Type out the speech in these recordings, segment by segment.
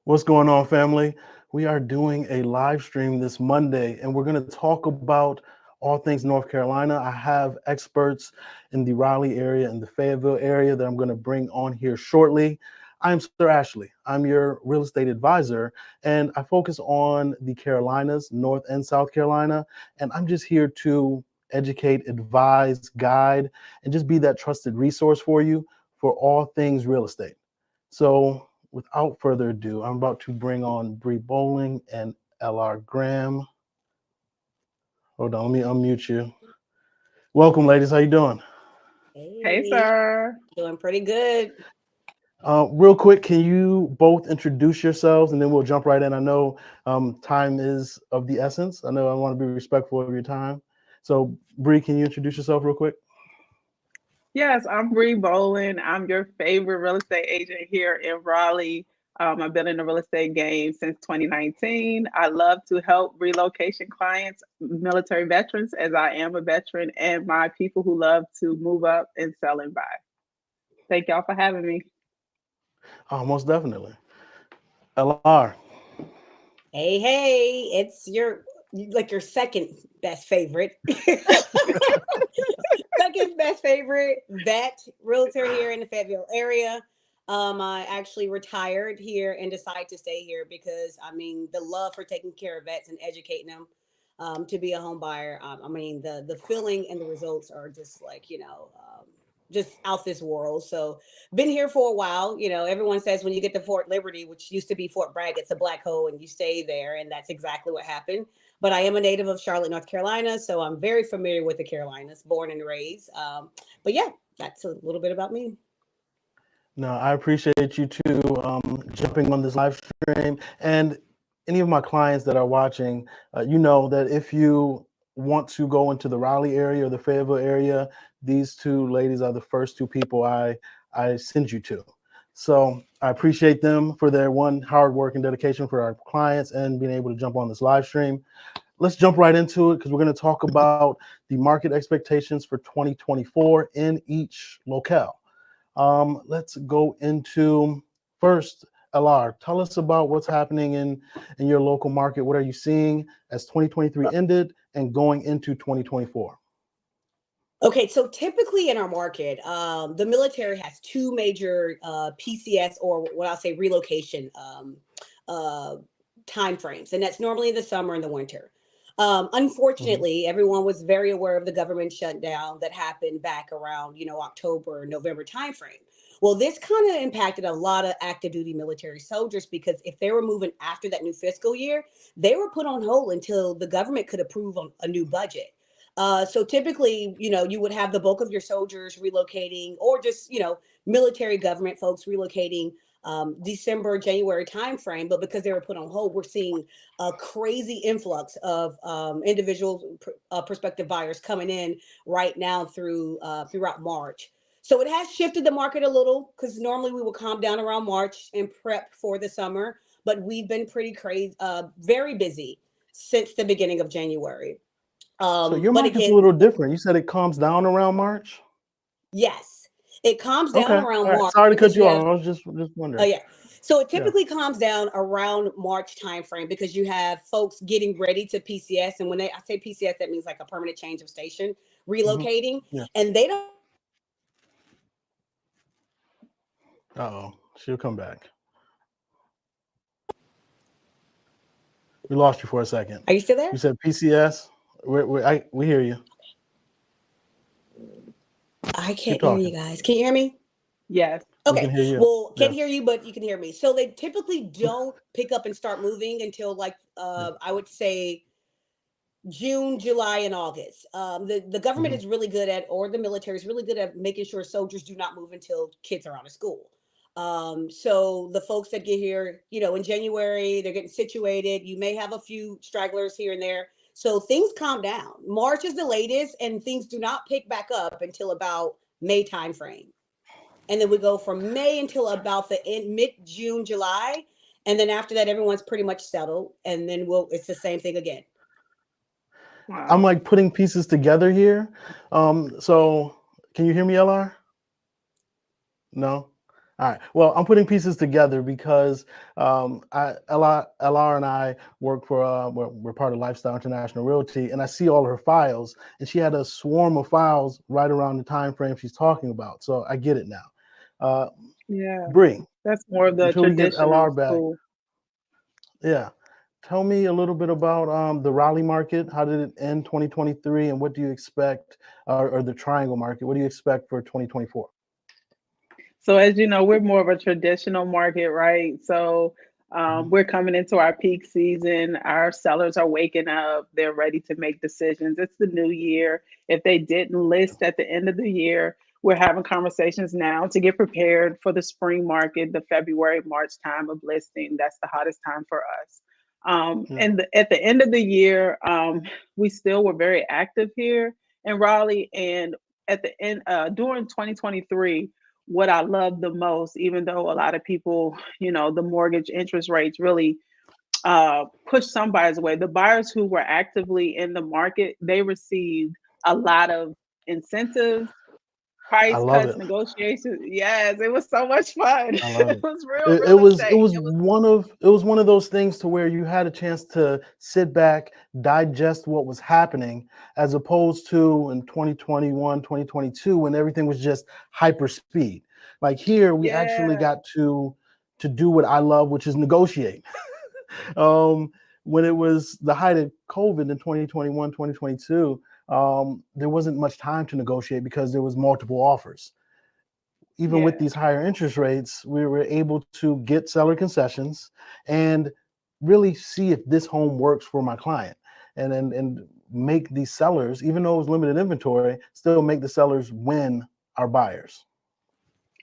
What's going on, family? We are doing a live stream this Monday, and we're going to talk about all things North Carolina. I have experts in the Raleigh area and the Fayetteville area that I'm going to bring on here shortly. I'm Sir Ashley. I'm your real estate advisor, and I focus on the Carolinas, North and South Carolina, and I'm just here to educate, advise, guide, and just be that trusted resource for you for all things real estate. So without further ado, I'm about to bring on Bri Bolling and LR Graham. Hold on, let me unmute you. Welcome, ladies. How you doing? Hey, sir. Doing pretty good. Real quick, can you both introduce yourselves, and then we'll jump right in. I know time is of the essence. I know I want to be respectful of your time. So, Bri, can you introduce yourself real quick? Yes, I'm Bri Bolling. I'm your favorite real estate agent here in Raleigh. I've been in the real estate game since 2019. I love to help relocation clients, military veterans, as I am a veteran, and my people who love to move up and sell and buy. Thank y'all for having me. Oh, most definitely. LR. Hey, it's your second best favorite. Second best favorite vet realtor here in the Fayetteville area. I actually retired here and decided to stay here because the love for taking care of vets and educating them to be a home buyer. The feeling and the results are just just out this world. So been here for a while. Everyone says when you get to Fort Liberty, which used to be Fort Bragg, it's a black hole and you stay there. And that's exactly what happened. But I am a native of Charlotte, North Carolina. So I'm very familiar with the Carolinas, born and raised. But yeah, that's a little bit about me. No, I appreciate you two jumping on this live stream. And any of my clients that are watching, you know that if you want to go into the Raleigh area or the Fayetteville area, these two ladies are the first two people I send you to. So I appreciate them for their hard work and dedication for our clients and being able to jump on this live stream. Let's jump right into it because we're going to talk about the market expectations for 2024 in each locale. Let's go into first, LR. Tell us about what's happening in your local market. What are you seeing as 2023 ended and going into 2024? Okay, so typically in our market, the military has two major PCS or what I'll say relocation time frames, and that's normally the summer and the winter. Unfortunately, everyone was very aware of the government shutdown that happened back around, October, November timeframe. Well, this kind of impacted a lot of active duty military soldiers because if they were moving after that new fiscal year, they were put on hold until the government could approve on a new budget. So typically, you would have the bulk of your soldiers relocating or just, military government folks relocating December, January timeframe. But because they were put on hold, we're seeing a crazy influx of individuals, prospective buyers coming in right now throughout March. So it has shifted the market a little because normally we will calm down around March and prep for the summer. But we've been pretty crazy, very busy since the beginning of January. So your market's a little different. You said it calms down around March? Yes, it calms down around March. Sorry to cut you off. I was just wondering. Oh, yeah. So it typically calms down around March timeframe because you have folks getting ready to PCS. And when I say PCS, that means like a permanent change of station, relocating. And they don't. Uh-oh. She'll come back. We lost you for a second. Are you still there? You said PCS. We hear you. I can't hear you guys. Can you hear me? Yes. Okay. Can hear you. Well, can't hear you, but you can hear me. So they typically don't pick up and start moving until I would say June, July, and August. The government is really good at, or the military is really good at making sure soldiers do not move until kids are out of school. So the folks that get here, in January, they're getting situated. You may have a few stragglers here and there. So things calm down. March is the latest, and things do not pick back up until about May timeframe. And then we go from May until about the mid-June, July. And then after that, everyone's pretty much settled. And then it's the same thing again. Wow. I'm like putting pieces together here. So can you hear me, LR? No? All right. Well, I'm putting pieces together because LR and I work for, we're part of Lifestyle International Realty, and I see all her files, and she had a swarm of files right around the time frame she's talking about. So I get it now. Yeah, Bree, that's more of the until we get traditional LR back, school. yeah. Tell me a little bit about the Raleigh market. How did it end 2023, and what do you expect, or the Triangle market? What do you expect for 2024? So as you know, we're more of a traditional market, right? So Mhm. we're coming into our peak season. Our sellers are waking up. They're ready to make decisions. It's the new year. If they didn't list at the end of the year, we're having conversations now to get prepared for the spring market, the February, March time of listing. That's the hottest time for us. Yeah, At the end of the year, we still were very active here in Raleigh. And at the end, during 2023, what I love the most, even though a lot of people, the mortgage interest rates really push some buyers away. The buyers who were actively in the market, they received a lot of incentives, I price love cuts, it. negotiations. Yes, it was so much fun. I love It it. was real It, it real was it estate. was one of those things to where you had a chance to sit back, digest what was happening, as opposed to in 2021, 2022, when everything was just hyper speed. Like here, we actually Yeah, got to do what I love, which is negotiate. um, when it was the height of COVID in 2021, 2022, there wasn't much time to negotiate because there was multiple offers. Even with yeah, these higher interest rates, we were able to get seller concessions and really see if this home works for my client, and make these sellers, even though it was limited inventory, still make the sellers win our buyers.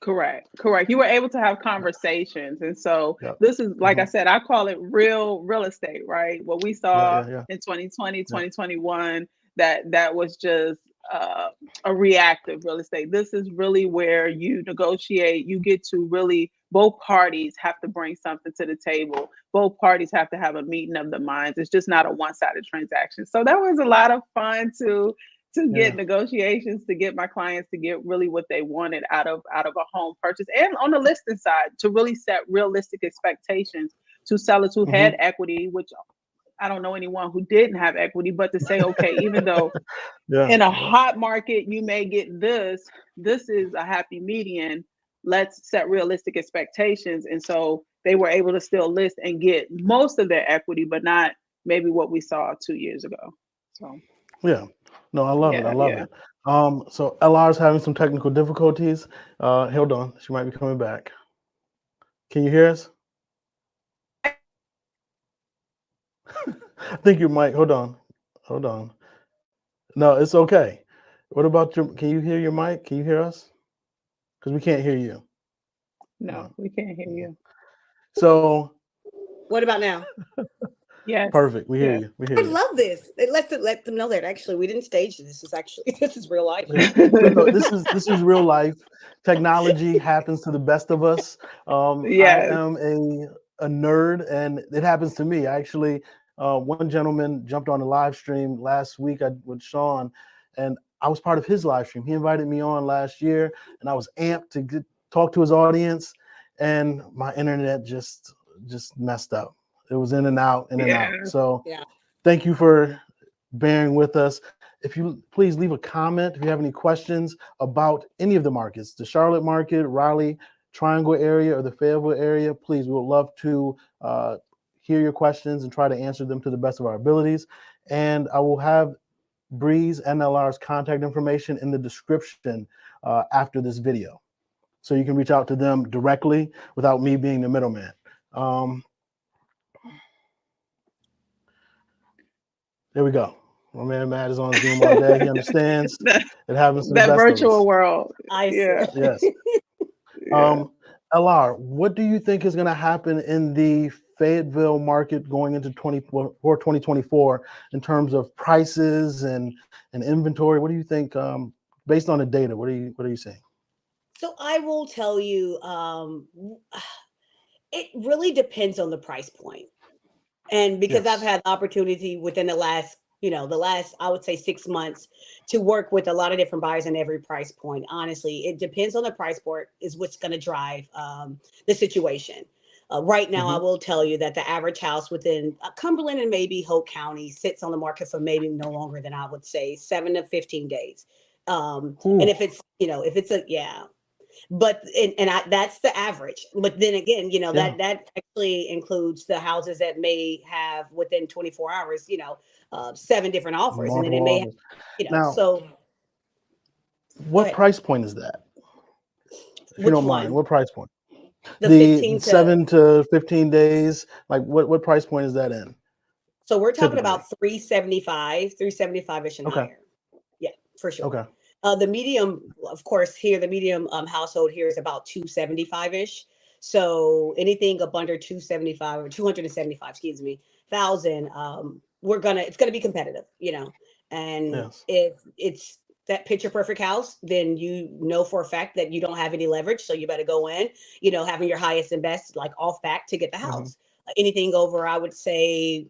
correct, correct. You were able to have conversations. And so Yep. this is, like I Mhm. said, I call it real estate, right? What we Yeah, saw yeah, yeah, in 2020, yeah. 2021, that was just uh, a reactive real estate. This is really where you negotiate. You get to really, both parties have to bring something to the table. Both parties have to have a meeting of the minds. It's just not a one-sided transaction. So that was a lot of fun to get Yeah. negotiations, to get my clients to get really what they wanted out of a home purchase, and on the listing side to really set realistic expectations to sellers who had Hmm. equity, which I don't know anyone who didn't have equity, but to say, okay, even though Yeah, in a yeah, hot market you may get this is a happy median. Let's set realistic expectations. And so they were able to still list and get most of their equity, but not maybe what we saw 2 years ago. So yeah. No, I love it. I yeah, love yeah. it. So LR is having some technical difficulties. Hold on, she might be coming back. Can you hear us? I think your mic. Hold on, hold on. No, it's okay. What about your? Can you hear your mic? Can you hear us? Because we can't hear you. No, No. we can't hear Mhm. you. So What about now? Yes, perfect. We hear yes. you. We hear I you. love this. Let them know that actually we didn't stage this. This is actually this is real life. Yeah. Yeah. No, this is real life. Technology happens to the best of us. I Yes. am a nerd, and it happens to me. Actually, one gentleman jumped on a live stream last week with Sean, and I was part of his live stream. He invited me on last year, and I was amped to talk to his audience, and my internet just messed up. It was in and out, in and out. Yeah. So Yeah. thank you for bearing with us. If you please leave a comment if you have any questions about any of the markets, the Charlotte market, Raleigh, Triangle area, or the Fayetteville area, please, we would love to hear your questions and try to answer them to the best of our abilities. And I will have Bri's and LR's contact information in the description after this video. So you can reach out to them directly without me being the middleman. Um, there we go. My man Matt is on Zoom all day. He understands. that, It happens to the that best of virtual us. world. I Yeah. Yes. Yeah. LR, what do you think is going to happen in the Fayetteville market going into 2024 in terms of prices and inventory? What do you think, based on the data? What are you seeing? So I will tell you, it really depends on the price point. And because I've Yes. had the opportunity within the last the last, I would say 6 months to work with a lot of different buyers in every price point. Honestly, it depends on the price point is what's going to drive the situation. Right now, I will tell you that the average house within Cumberland and maybe Hope County sits on the market for maybe no longer than I would say 7 to 15 days. And if it's, but that's the average. But then again, that actually includes the houses that may have within 24 hours, 7 different offers, and then it Multiple may have, offers. Now, so. what price point is that? If you Which don't mind, one? what price point? The The 15 to 7 to 15 days. Like what price point is that in? So we're talking Typically. about 375-ish and Okay. higher. Yeah, for sure. Okay. The medium, of course, here, the medium household here is about 275-ish. So anything up under 275 or 275, excuse me, thousand, it's gonna be competitive, and Yes. if it's that picture perfect house, then for a fact that you don't have any leverage. So you better go in, having your highest and best like off back to get the house. Anything over, I would say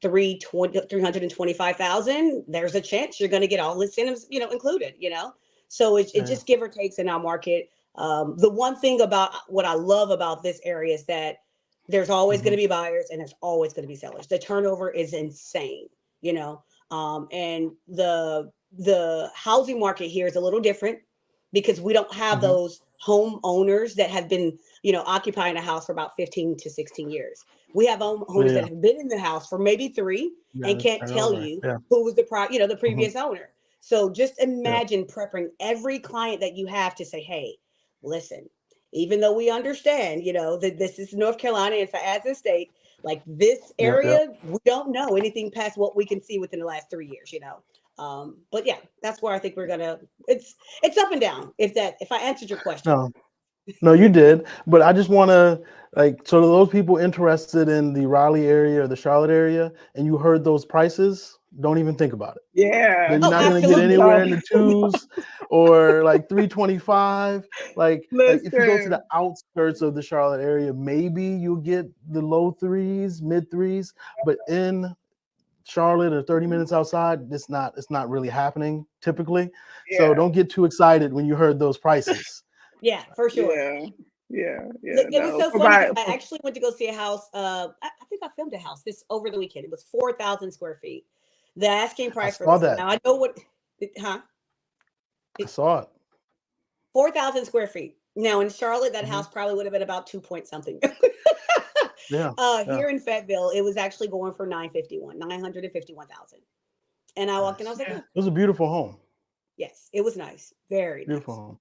325,000, there's a chance you're going to get all incentives, included, so it just give or takes in our market. The one thing about what I love about this area is that there's always going to be buyers and there's always going to be sellers. The turnover is insane, and the housing market here is a little different because we don't have those homeowners that have been, occupying a house for about 15 to 16 years. We have homeowners that have been in the house for maybe 3 and can't tell you who was the previous owner. So just imagine prepping every client that you have to say, hey, listen, even though we understand, that this is North Carolina, it's as a state, like this area, we don't know anything past what we can see within the last 3 years, but yeah, that's where I think we're gonna. It's up and down. If I answered your question. No, you did. But I just want to so those people interested in the Raleigh area or the Charlotte area, and you heard those prices, don't even think about it. Yeah. You're not going to get anywhere in the 2s or like 325. Like if you go to the outskirts of the Charlotte area, maybe you'll get the low 3s, mid 3s, but in Charlotte or 30 minutes outside, it's not really happening typically. So don't get too excited when you heard those prices. Yeah, for sure. Yeah. Look, it was so funny because I actually went to go see a house. I think I filmed a house this over the weekend. It was 4,000 square feet. The asking price for this. That. Now I know what, I saw it. 4,000 square feet. Now in Charlotte, that house probably would have been about 2 point something. Here in Fayetteville, it was actually going for 951,000. And I walked in, I was like, it was a beautiful home. Yes, it was nice. Very beautiful nice. home.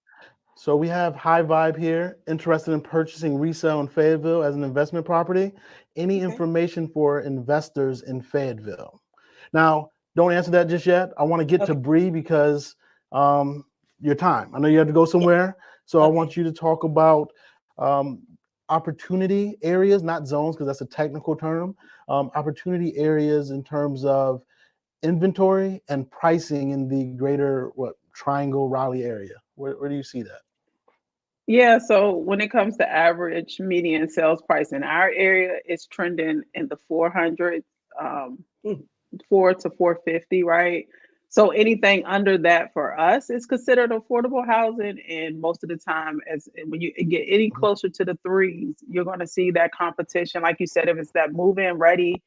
So we have High Vibe here, interested in purchasing resale in Fayetteville as an investment property. Any information for investors in Fayetteville? Now, don't answer that just yet. I want to get to Bri because your time. I know you have to go somewhere. So I want you to talk about opportunity areas, not zones, because that's a technical term. Opportunity areas in terms of inventory and pricing in the greater Triangle Raleigh area. Where do you see that? Yeah, so when it comes to average median sales price in our area, it's trending in the 400s, 4 to 450, right? So anything under that for us is considered affordable housing. And most of the time, when you get any closer to the 3s, you're going to see that competition. Like you said, if it's that move-in ready,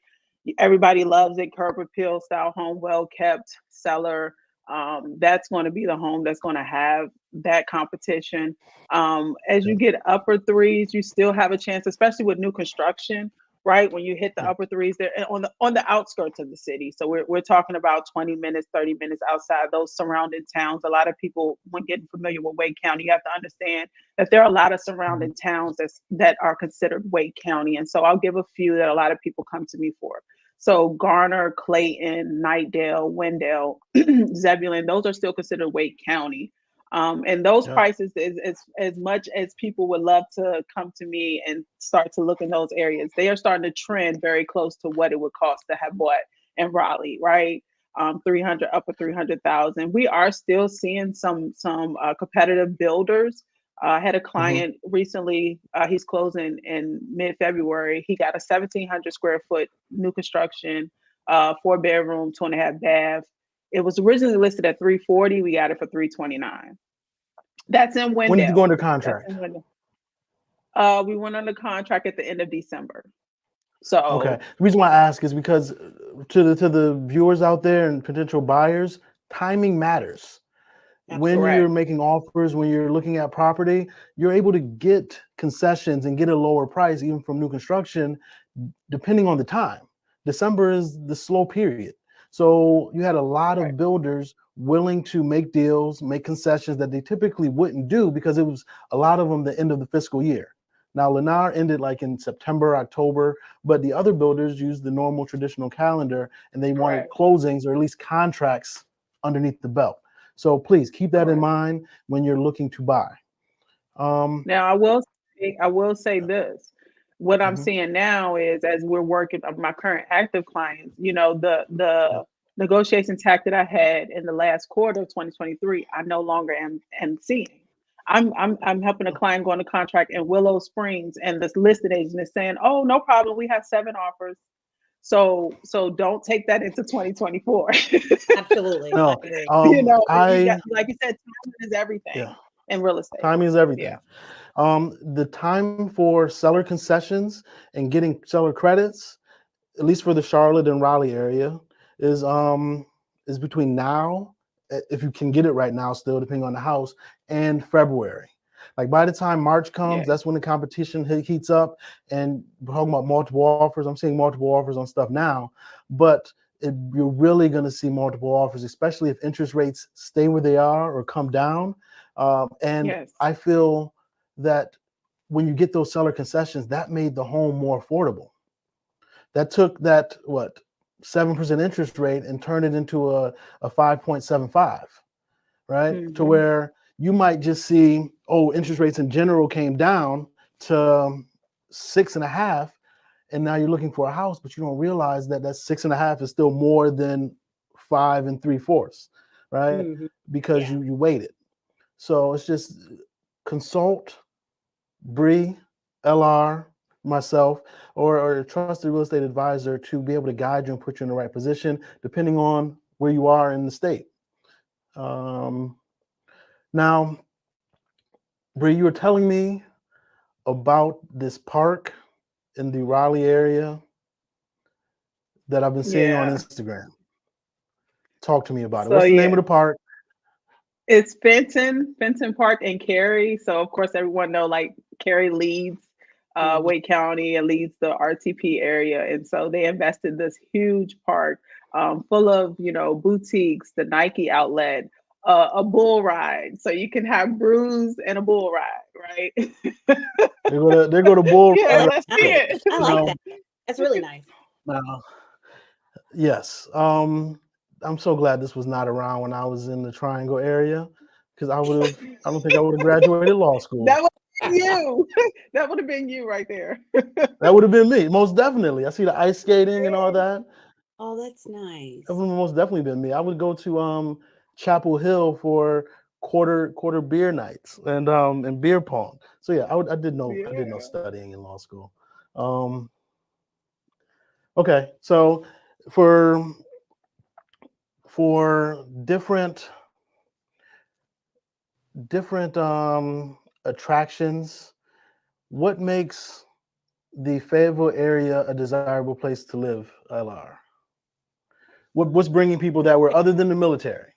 everybody loves it, curb appeal style home, well kept, seller. That's going to be the home that's going to have that competition. As you get upper 3s, you still have a chance, especially with new construction, right? When you hit the upper 3s, they're on the outskirts of the city. So we're talking about 20 minutes, 30 minutes outside those surrounding towns. A lot of people, when getting familiar with Wake County, you have to understand that there are a lot of surrounding towns that are considered Wake County. And so I'll give a few that a lot of people come to me for. So Garner, Clayton, Knightdale, Wendell, Zebulon, those are still considered Wake County. And those prices, is as much as people would love to come to me and start to look in those areas, they are starting to trend very close to what it would cost to have bought in Raleigh, right? 300, upper 300,000. We are still seeing some competitive builders. I had a client recently, he's closing in mid-February. He got a 1,700 square foot new construction 4-bedroom, 2.5 bath. It was originally listed at 340. We got it for 329. That's in When did you go Wendell. under That's contract? in Wendell. We went under contract at the end of December. So Okay. The reason why I ask is because to the viewers out there and potential buyers, timing matters. When correct. you're making offers, when you're looking at property, you're able to get concessions and get a lower price even from new construction, depending on the time. December is the slow period. So you had a lot of builders willing to make deals, make concessions that they typically wouldn't do because it was a lot of them the end of the fiscal year. Now, Lennar ended like in September, October, but the other builders used the normal traditional calendar and they wanted closings or at least contracts underneath the belt. So please keep that in mind when you're looking to buy. Now, I will say this. What I'm seeing now is, as we're working of my current active clients, you know, the negotiation tact that I had in the last quarter of 2023, I no longer am seeing. I'm helping a client go on a contract in Willow Springs, and this listed agent is saying, "Oh, no problem. We have 7 offers." So don't take that into 2024. Absolutely. No, You know, like you said, timing is everything in real estate. Timing is everything. Yeah. The time for seller concessions and getting seller credits, at least for the Charlotte and Raleigh area, is between now, if you can get it right now, still depending on the house, and February. Like by the time March comes, that's when the competition heats up, and we're talking about multiple offers. I'm seeing multiple offers on stuff now, but you're really going to see multiple offers, especially if interest rates stay where they are or come down. I feel that when you get those seller concessions, that made the home more affordable. That took that 7% interest rate and turned it into a 5.75, right? To where you might just see, interest rates in general came down to 6.5, and now you're looking for a house, but you don't realize that 6.5 is still more than 5 3/4, right? Because you waited. So it's just consult Bri, LR, myself, or a trusted real estate advisor to be able to guide you and put you in the right position, depending on where you are in the state. Now, Bri, you were telling me about this park in the Raleigh area that I've been seeing on Instagram. Talk to me about it. What's the name of the park? It's Fenton Park in Cary. So of course everyone know like Cary leads Wake County, it leads the RTP area. And so they invested this huge park full of, you know, boutiques, the Nike outlet, a bull ride. So you can have brews and a bull ride, right? They go to bull ride. Yeah, that's it. I like that. That's really nice. Yes. I'm so glad this was not around when I was in the Triangle area, because I don't think I would have graduated law school. That would have been you. That would have been you right there. That would have been me, most definitely. I see the ice skating and all that. Oh, that's nice. That would have most definitely been me. I would go to Chapel Hill for quarter beer nights and beer pong. So yeah, I did know studying in law school. Okay, so for different attractions, what makes the Fayetteville area a desirable place to live, LR? What's bringing people that were other than the military?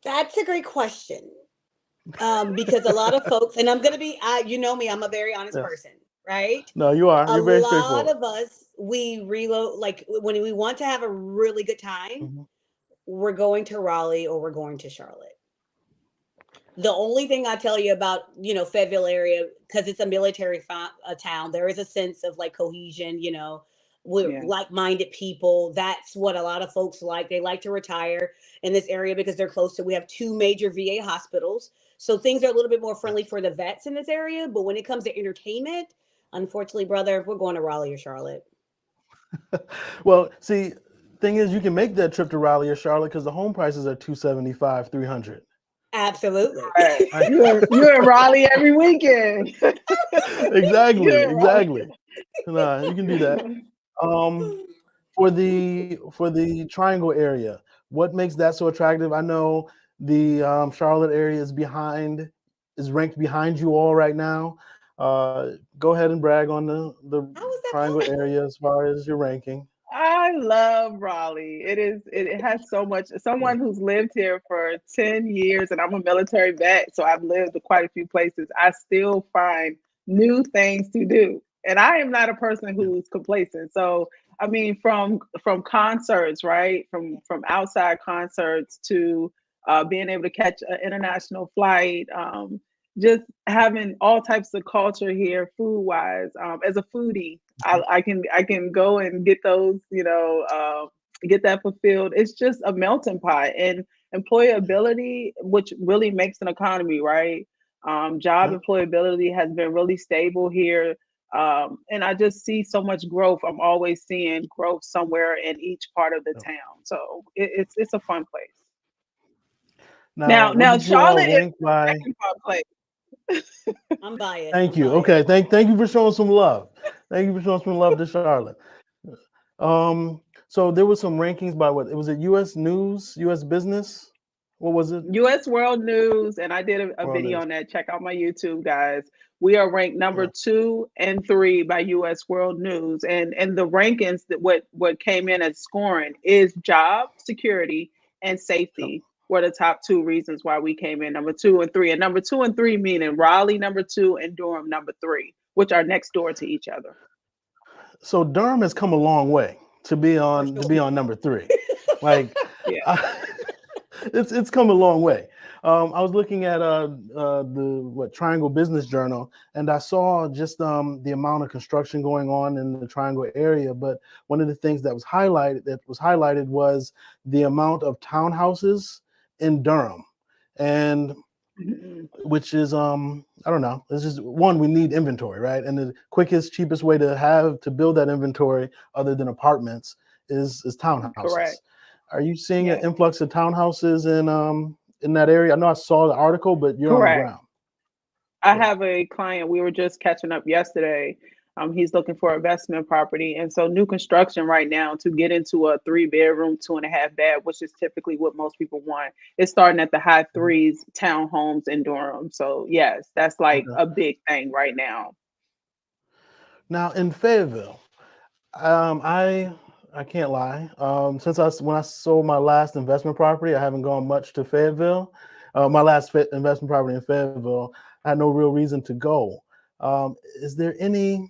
That's a great question. Because a lot of folks, and I'm going to be, you know me, I'm a very honest person, right? No, you are. You're very straightforward. A lot of us, we reload, like when we want to have a really good time, we're going to Raleigh or we're going to Charlotte. The only thing I tell you about, you know, Fayetteville area, because it's a military town, there is a sense of like cohesion, you know, we're like-minded people. That's what a lot of folks like. They like to retire in this area because they're close to, we have 2 major VA hospitals. So things are a little bit more friendly for the vets in this area. But when it comes to entertainment, unfortunately, brother, we're going to Raleigh or Charlotte. Well, see, thing is, you can make that trip to Raleigh or Charlotte because the home prices are $275, $300. Absolutely. Right. You're in Raleigh every weekend. Exactly. Nah, you can do that. For the Triangle area, what makes that so attractive? I know the Charlotte area is ranked behind you all right now. Go ahead and brag on the How is that Triangle possible? area as far as your ranking. I love Raleigh. It has so much. Someone who's lived here for 10 years, and I'm a military vet, so I've lived in quite a few places. I still find new things to do. And I am not a person Yeah. who's complacent. So I mean, from concerts, right? From outside concerts to being able to catch an international flight, just having all types of culture here, food wise. As a foodie, I can go and get those, get that fulfilled. It's just a melting pot, and employability, which really makes an economy, right? Job Yeah. employability has been really stable here, and I just see so much growth. I'm always seeing growth somewhere in each part of the Yeah. town, so it's a fun place. Now, Now, what now did you all Charlotte is rank the by? second fun place. I'm biased. Thank I'm you. biased. Okay, thank you for showing some love. Thank you for showing some love to Charlotte. So there was some rankings by what? It was it U.S. News, U.S. Business. What was it? U.S. World News, and I did a World video News. on that. Check out my YouTube, guys. We are ranked number Yeah. 2 and 3 by U.S. World News, and the rankings that what came in as scoring is job security and Yep. safety were the top 2 reasons why we came in number 2 and 3. And number 2 and 3 meaning Raleigh number 2 and Durham number 3, which are next door to each other. So Durham has come a long way to be For sure. on number 3. Like, Yeah, it's come a long way. I was looking at the Triangle Business Journal, and I saw just the amount of construction going on in the Triangle area. But one of the things that was highlighted was the amount of townhouses in Durham, and Mhm. which is I don't know. It's just one, we need inventory, right? And the quickest, cheapest way to build that inventory other than apartments is townhouses. Correct. Are you seeing an Yeah, influx of townhouses in that area? I know I saw the article, but you're on the correct. ground. I Yeah. have a client, we were just catching up yesterday. He's looking for investment property. And so new construction right now to get into a 3 bedroom, 2.5 bath, which is typically what most people want, is starting at the high Mhm. threes townhomes in Durham. So yes, that's like Okay. a big thing right now. Now in Fayetteville, I can't lie. Since when I sold my last investment property, I haven't gone much to Fayetteville. My last investment property in Fayetteville, I had no real reason to go. Is there any?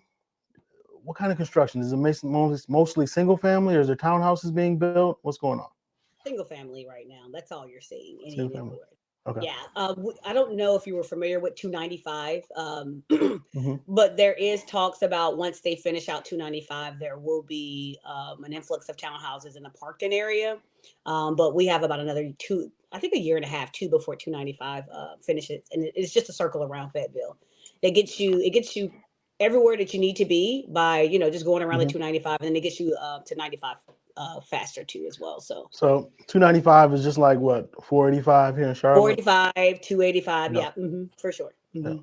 What kind of construction is it? Mostly single family, or is there townhouses being built? What's going on? Single family right now. That's all you're seeing in any Single family. neighborhood. Okay. Yeah. I don't know if you were familiar with 295, Hmm. but there is talks about once they finish out 295, there will be an influx of townhouses in the Parkton area. But we have about another I think a year and a half, two before 295 finishes, and it's just a circle around Fayetteville. It gets you everywhere that you need to be by just going around the Hmm. 295, and then it gets you to 95 faster too as well. So So 295 is just like what 485 here in Charlotte. 485, 285. Yeah. Yeah, for sure. Yeah.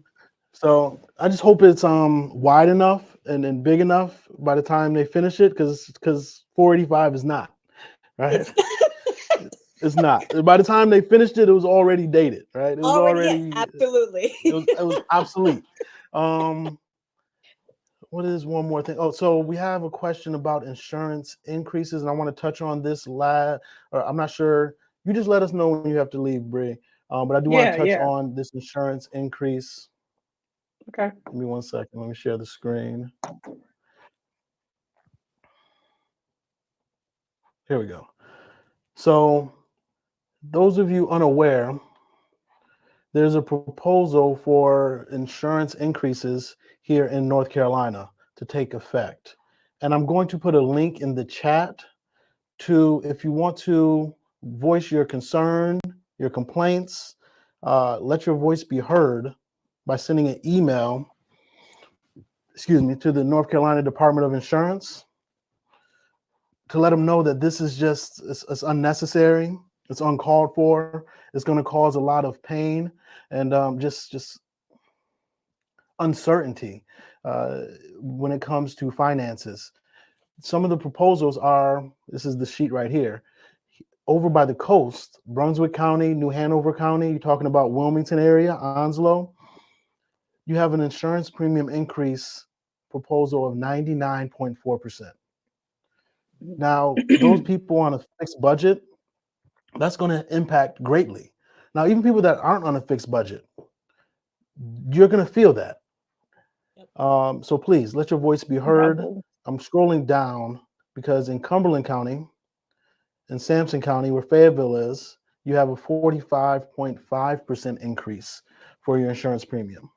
So I just hope it's wide enough and big enough by the time they finish it, because 485 is not, right. It's It's not. By the time they finished it, it was already dated, right? It was already, yes, already absolutely. it was obsolete. Um, what is one more thing? Oh, so we have a question about insurance increases, and I want to touch on this or I'm not sure. You just let us know when you have to leave, Bri. But I do want Yeah, to touch yeah. on this insurance increase. Okay. Give me 1 second. Let me share the screen. Here we go. So those of you unaware, there's a proposal for insurance increases here in North Carolina to take effect. And I'm going to put a link in the chat to, if you want to voice your concern, your complaints, let your voice be heard by sending an email, to the North Carolina Department of Insurance to let them know that this is it's unnecessary, it's uncalled for, it's going to cause a lot of pain and just uncertainty uh, when it comes to finances. some of the proposals are, this is the sheet right here, over by the coast, Brunswick County, New Hanover County, you're talking about Wilmington area, Onslow, you have an insurance premium increase proposal of 99.4%. Now, those people on a fixed budget, that's going to impact greatly. Now, even people that aren't on a fixed budget, you're going to feel that. So please let your voice be heard. Double. I'm scrolling down because in Cumberland County, in Sampson County, where Fayetteville is, you have a 45.5% increase for your insurance premium.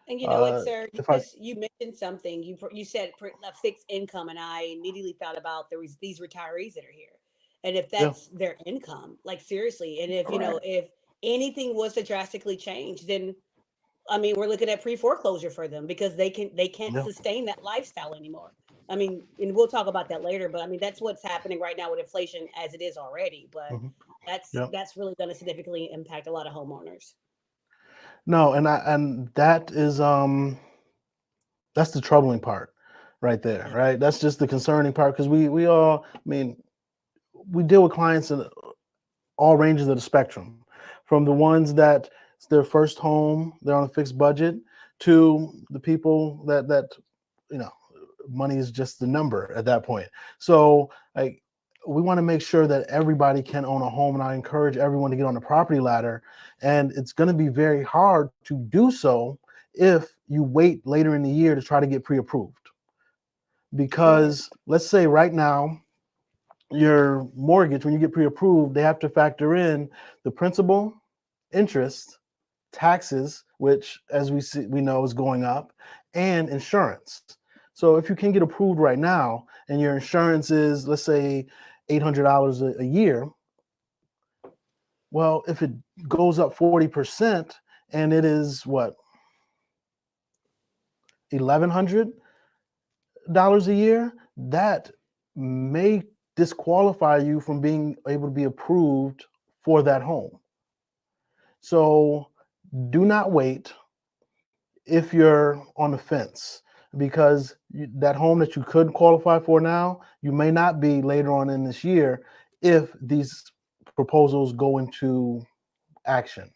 And you know what, sir? if I- You mentioned something. You said a fixed income, and I immediately thought about these retirees that are here, and if Yeah. that's their income, like seriously, and if you know if anything was to drastically change, then I mean we're looking at pre-foreclosure for them because they can't Yeah. sustain that lifestyle anymore. I mean, and we'll talk about that later, but I mean that's what's happening right now with inflation as it is already. But Mhm. that's Yeah. really going to significantly impact a lot of homeowners. No, and that is that's the troubling part right there, Yeah. right? That's just the concerning part because we all, I mean, we deal with clients in all ranges of the spectrum, from the ones that it's their first home, they're on a fixed budget, to the people that you know, money is just the number at that point. So like we want to make sure that everybody can own a home, and I encourage everyone to get on the property ladder. And it's going to be very hard to do so if you wait later in the year to try to get pre-approved. Because let's say right now, your mortgage, when you get pre-approved, they have to factor in the principal, interest, taxes, which as we know is going up, and insurance. So if you can get approved right now and your insurance is, let's say, $800 a year, well, if it goes up 40% and it is what, $1,100 a year, that may disqualify you from being able to be approved for that home. So do not wait if you're on the fence, because that home that you could qualify for now, you may not be later on in this year if these proposals go into action.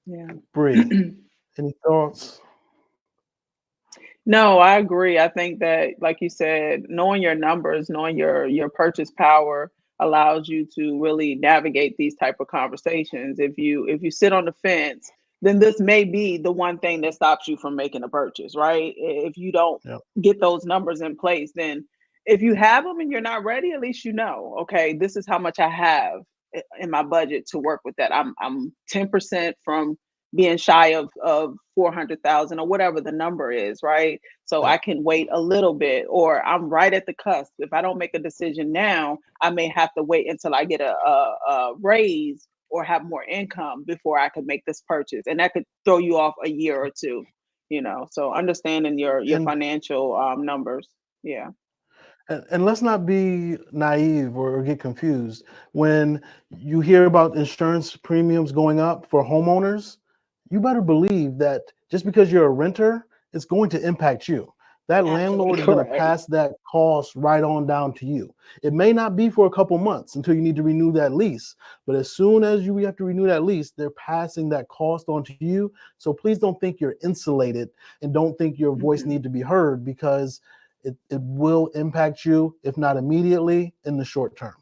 Yeah. Bri, any thoughts? No, I agree. I think that, like you said, knowing your numbers, knowing your purchase power allows you to really navigate these type of conversations. If you sit on the fence, then this may be the one thing that stops you from making a purchase, right? If you don't Yep. get those numbers in place, then if you have them and you're not ready, at least you know, okay, this is how much I have in my budget to work with that. I'm 10% from being shy of 400,000 or whatever the number is, right? So Yep. I can wait a little bit, or I'm right at the cusp. If I don't make a decision now, I may have to wait until I get a raise or have more income before I could make this purchase, and that could throw you off a year or two. So understanding your And financial numbers. Yeah. And let's not be naive or get confused. When you hear about insurance premiums going up for homeowners, you better believe that just because you're a renter, it's going to impact you. That landlord is going to Correct. pass that cost right on down to you. It may not be for a couple months until you need to renew that lease, but as soon as you have to renew that lease, they're passing that cost on to you. So please don't think you're insulated, and don't think your voice need to be heard, because it will impact you, if not immediately, in the short term.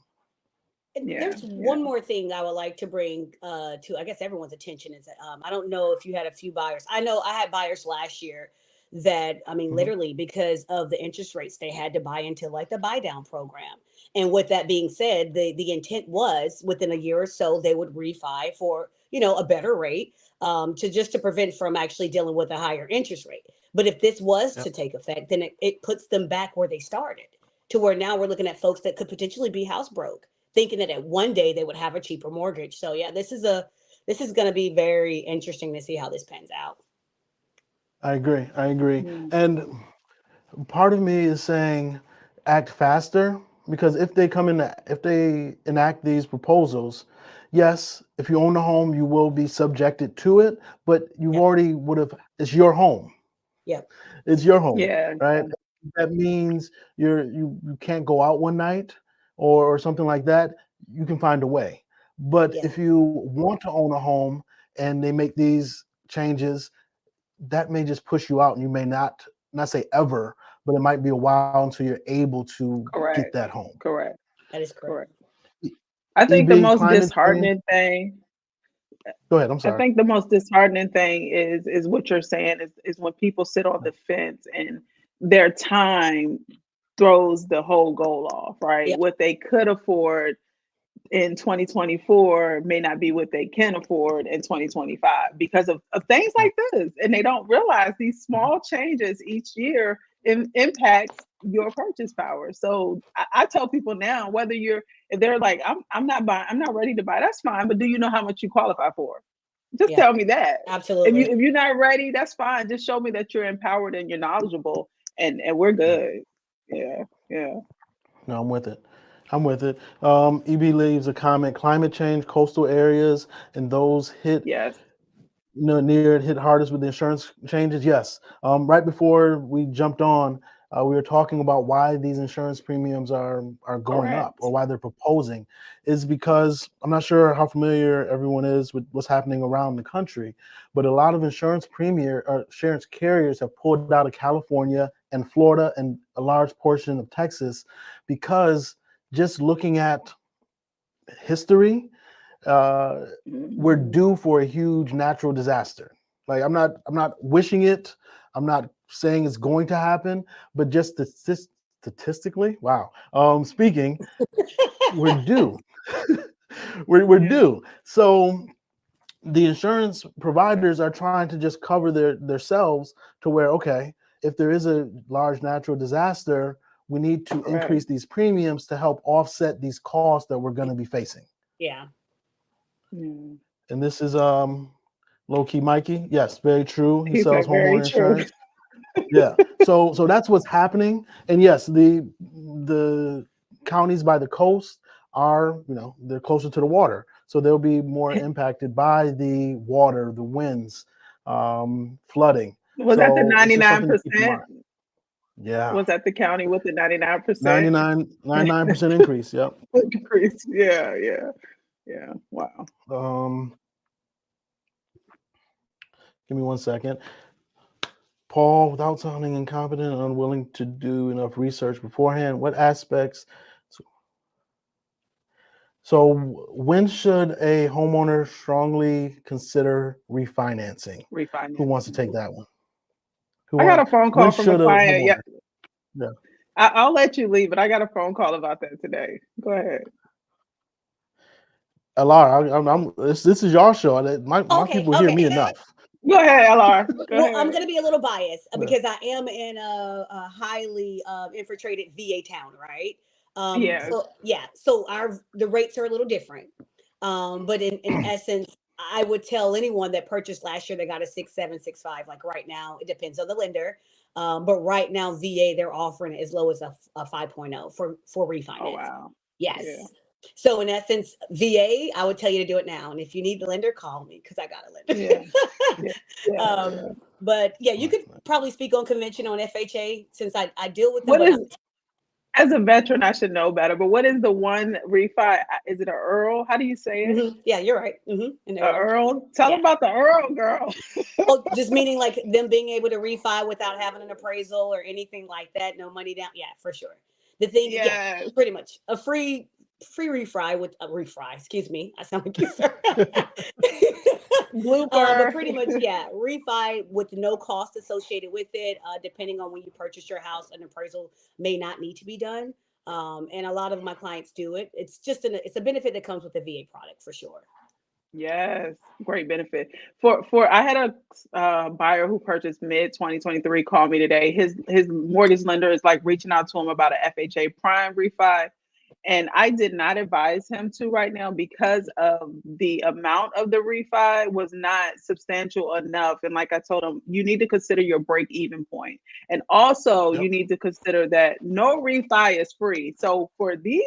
And Yeah, there's one more thing I would like to bring to, I guess, everyone's attention is that I don't know if you had a few buyers. I know I had buyers last year that, I mean, Mhm. literally because of the interest rates, they had to buy into like the buy down program. And with that being said, the intent was within a year or so, they would refi for, a better rate, to prevent from actually dealing with a higher interest rate. But if this was to Yep. take effect, then it puts them back where they started, to where now we're looking at folks that could potentially be house broke, thinking that at one day they would have a cheaper mortgage. So yeah, this is going to be very interesting to see how this pans out. I agree. Mm. And part of me is saying act faster, because if they enact these proposals, yes, if you own a home, you will be subjected to it, but you've Yep. already it's your home. Yep. It's your home, Yeah. right? that means you can't go out one night or something like that, you can find a way. But Yeah. if you want to own a home and they make these changes, that may just push you out, and you may not say ever, but it might be a while until you're able to get Correct. that home. Correct. That is correct. I think the EB, most climate change. disheartening thing. Go ahead. I'm I sorry. think the most disheartening thing is what you're saying is when people sit on the fence and their time throws the whole goal off, right? Yep. What they could afford in 2024 may not be what they can afford in 2025 because of things like this. And they don't realize these small changes each year impacts your purchase power. So I tell people now, if they're like, I'm not buying, I'm not ready to buy, that's fine. But do you know how much you qualify for? Just Yeah. tell me that. Absolutely. If you're not ready, that's fine. Just show me that you're empowered and you're knowledgeable, and we're good. Yeah. No, I'm with it. EB leaves a comment: climate change, coastal areas, and those hit Yes. near hit hardest with the insurance changes. Yes. Right before we jumped on, we were talking about why these insurance premiums are going Correct. up, or why they're proposing, is because I'm not sure how familiar everyone is with what's happening around the country, but a lot of insurance carriers have pulled out of California and Florida and a large portion of Texas, because just looking at history, we're due for a huge natural disaster. Like, I'm not wishing it. I'm not saying it's going to happen, but just statistically, wow. Speaking, we're due. we're due. So the insurance providers are trying to just cover themselves to where, okay, if there is a large natural disaster, we need to increase these premiums to help offset these costs that we're going to be facing. Yeah. Mm. And this is low-key Mikey. Yes, very true. He He sells said very homeowner true. insurance. Yeah. So that's what's happening. And yes, the counties by the coast are, they're closer to the water. So they'll be more impacted by the water, the winds, flooding. Was that the It's just something to keep in 99%? mind. Yeah. Was that the county with the 99%? 99% increase. Yep. Increase. Yeah. Wow. Give me 1 second. Paul, without sounding incompetent and unwilling to do enough research beforehand, what aspects? So when should a homeowner strongly consider refinancing? Refinance. Who wants to take that one? I got a phone call from a client. Yeah. I'll let you leave, but I got a phone call about that today. Go ahead. Alara, this is your show. My people hear me enough. Go ahead, LR. Go ahead. I'm going to be a little biased because I am in a highly infiltrated VA town, right? So the rates are a little different. But in essence, I would tell anyone that purchased last year, they got a 6.7, 6.5. Like right now, it depends on the lender. But right now, VA, they're offering as low as a 5.0 for refinance. Oh, wow. Yes. Yeah. So in essence, VA, I would tell you to do it now. And if you need the lender, call me because I got a lender. But yeah, you could probably speak on convention on FHA since I deal with them. As a veteran, I should know better, but what is the one refi? Is it an Earl? How do you say it? Mm-hmm. Yeah, you're right. Mm-hmm. Earl? Tell them about the Earl, girl. Oh, just meaning like them being able to refi without having an appraisal or anything like that. No money down. Yeah, for sure. The thing, pretty much a free refi with a refi. Excuse me, I sound like you, sir. Blooper. But pretty much, refi with no cost associated with it. Depending on when you purchase your house, an appraisal may not need to be done. And a lot of my clients do it. It's just it's a benefit that comes with the VA product for sure. Yes, great benefit. I had a buyer who purchased mid 2023 call me today. His mortgage lender is like reaching out to him about an FHA prime refi. And I did not advise him to right now because of the amount of the refi was not substantial enough. And like I told him, you need to consider your break-even point. And also you need to consider that no refi is free. So for these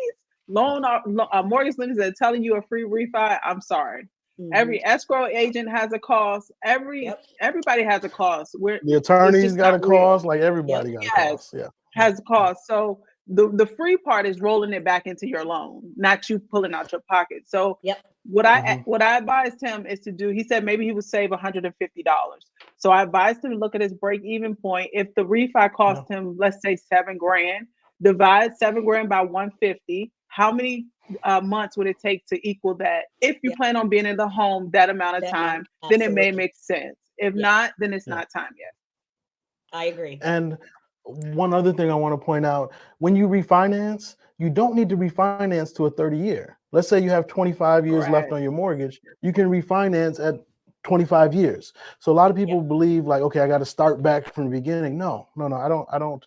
mortgage lenders that are telling you a free refi, I'm sorry. Mm-hmm. Every escrow agent has a cost. Everybody has a cost. The attorneys got a cost, like everybody got a cost. Yeah. has a cost. So the free part is rolling it back into your loan, not you pulling out your pocket. So Yep. what I advised him is to do, he said maybe he would save $150. So I advised him to look at his break-even point. If the refi cost him, let's say $7,000, divide $7,000 by 150. How many months would it take to equal that? If you plan on being in the home that amount of time, then it may make sense. If not, then it's not time yet. I agree. And one other thing I want to point out, when you refinance, you don't need to refinance to a 30-year. Let's say you have 25 years left on your mortgage, you can refinance at 25 years. So a lot of people believe like, okay, I got to start back from the beginning. No, I don't.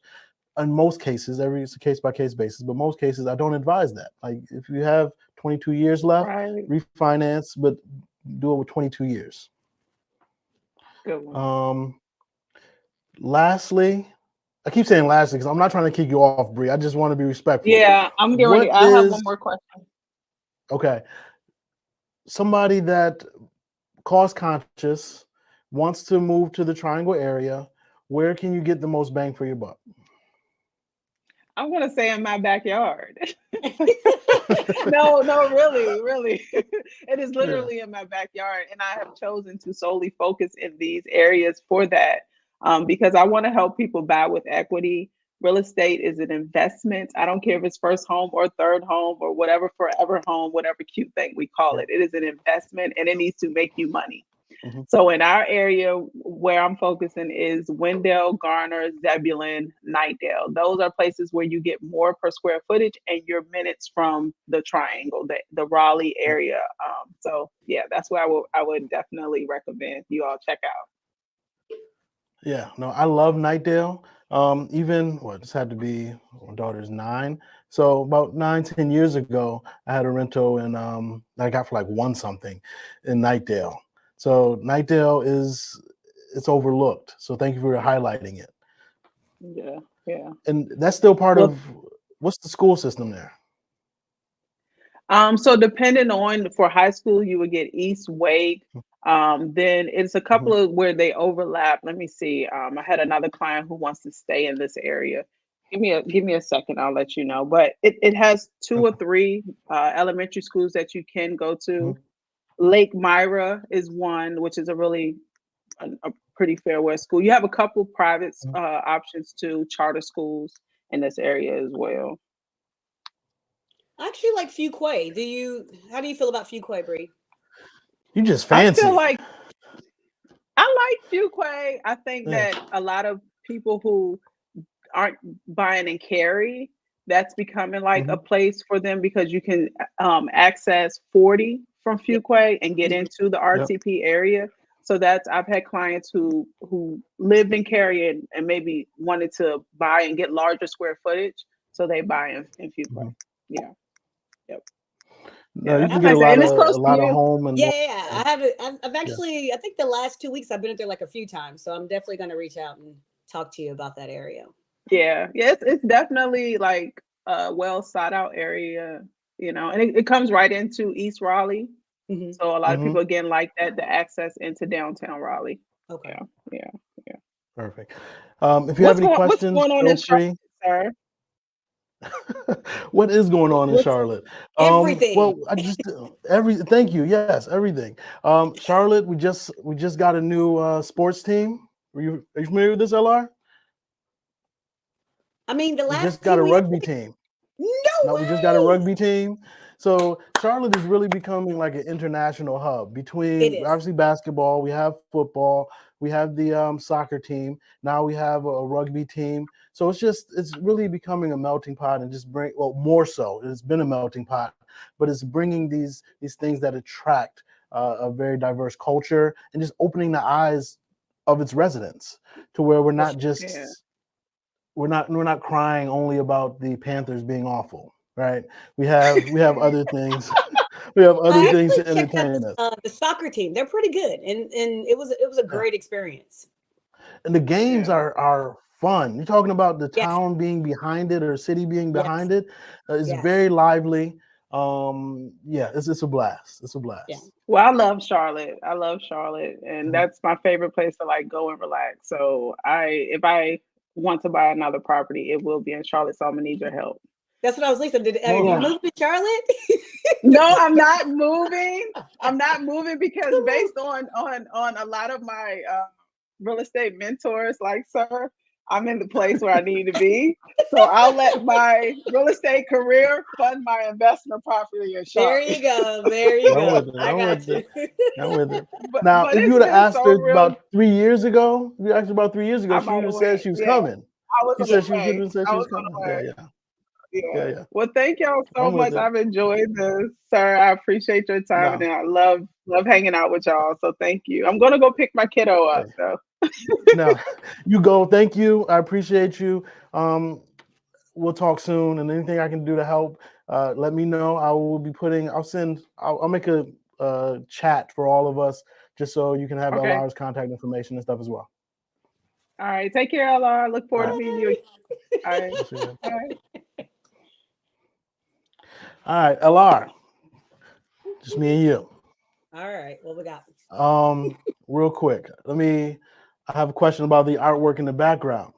In most cases, it's a case by case basis, but most cases I don't advise that. Like if you have 22 years left, refinance, but do it with 22 years. Good one. Lastly, I keep saying lastly because I'm not trying to kick you off, Bri. I just want to be respectful. Yeah, I'm getting ready. I have one more question. Okay. Somebody that cost conscious wants to move to the Triangle area, where can you get the most bang for your buck? I'm going to say in my backyard. No, really. It is literally in my backyard. And I have chosen to solely focus in these areas for that because I want to help people buy with equity. Real estate is an investment. I don't care if it's first home or third home or whatever, forever home, whatever cute thing we call it. It is an investment and it needs to make you money. So in our area where I'm focusing is Wendell, Garner, Zebulon, Nightdale. Those are places where you get more per square footage and you're minutes from the Triangle, the Raleigh area. So yeah, that's where I would definitely recommend you all check out. Yeah, no, I love Nightdale. This had to be, my daughter's 9. So about 9-10 years ago, I had a rental and I got for like one something in Nightdale. So Nightdale it's overlooked. So thank you for highlighting it. Yeah. And that's still part of, what's the school system there? So depending on, for high school, you would get East Wake. Then it's a couple of where they overlap. Let me see. I had another client who wants to stay in this area. Give me a second. I'll let you know. But it has 2 or 3 elementary schools that you can go to. Lake Myra is one, which is a pretty fair West school. You have a couple private options too, charter schools in this area as well. I actually like Fuquay. How do you feel about Fuquay, Bri? You just fancy. I like Fuquay. I think that a lot of people who aren't buying in Cary, that's becoming like a place for them because you can access 40 from Fuquay and get into the RTP area. So I've had clients who lived in Cary and maybe wanted to buy and get larger square footage, so they buy in Fuquay. Yeah. Yep. No, you can get a lot of home and I've actually I think the last 2 weeks I've been there like a few times, so I'm definitely going to reach out and talk to you about that area. Yeah, it's definitely like a well sought out area, and it comes right into East Raleigh. So a lot of people again like that, the access into downtown Raleigh. Okay. Yeah. Perfect. If you have any questions, what's going on in Charlotte, sir? What is going on in Charlotte? Everything. Well, thank you. Yes, everything. Charlotte, we just got a new sports team. Are you familiar with this, LR? I mean, we just got a rugby team. No way. We just got a rugby team. So Charlotte is really becoming like an international hub between obviously basketball. We have football. We have the soccer team. Now we have a rugby team. So it's really becoming a melting pot and more so. It's been a melting pot, but it's bringing these things that attract a very diverse culture and just opening the eyes of its residents to where we're not just we're not crying only about the Panthers being awful, right? We have other things. We have other things to entertain us. The soccer team, they're pretty good, and it was a great experience. And the games are fun. You're talking about the town being behind it or city being behind it. It's very lively. It's a blast. It's a blast. Yeah. Well, I love Charlotte, and that's my favorite place to like go and relax. So if I want to buy another property, it will be in Charlotte. So I'm gonna need your help. That's what I was listening to. Well, You Yeah. moved to Charlotte? No, I'm not moving. I'm not moving because based on a lot of my real estate mentors, like sir, I'm in the place where I need to be. So I'll let my real estate career fund my investment property in There Charlotte. you go. There you I'm go. with it. I I'm got with you. it. I'm with it. But Now, but if you it's would have been asked so her real. about 3 years ago, you asked her about 3 years ago, I she might would have have said went. she was Yeah, coming. I was She on said the she was way. said I she was was on coming. the way. Yeah, Yeah. yeah. Well, thank y'all so I'm with much. it. I've enjoyed this, sir. I appreciate your time No. and I love hanging out with y'all. So thank you. I'm gonna go pick my kiddo up Hey. though. No, you go. Thank you. I appreciate you. We'll talk soon, and anything I can do to help, let me know. I will be putting. I'll make a chat for all of us, just so you can have Okay. LR's contact information and stuff as well. All right. Take care, LR. Look forward All to meeting you. All right. Yes, ma'am. All right. All right, LR, just me and you. All right. What we got? Real quick, I have a question about the artwork in the background.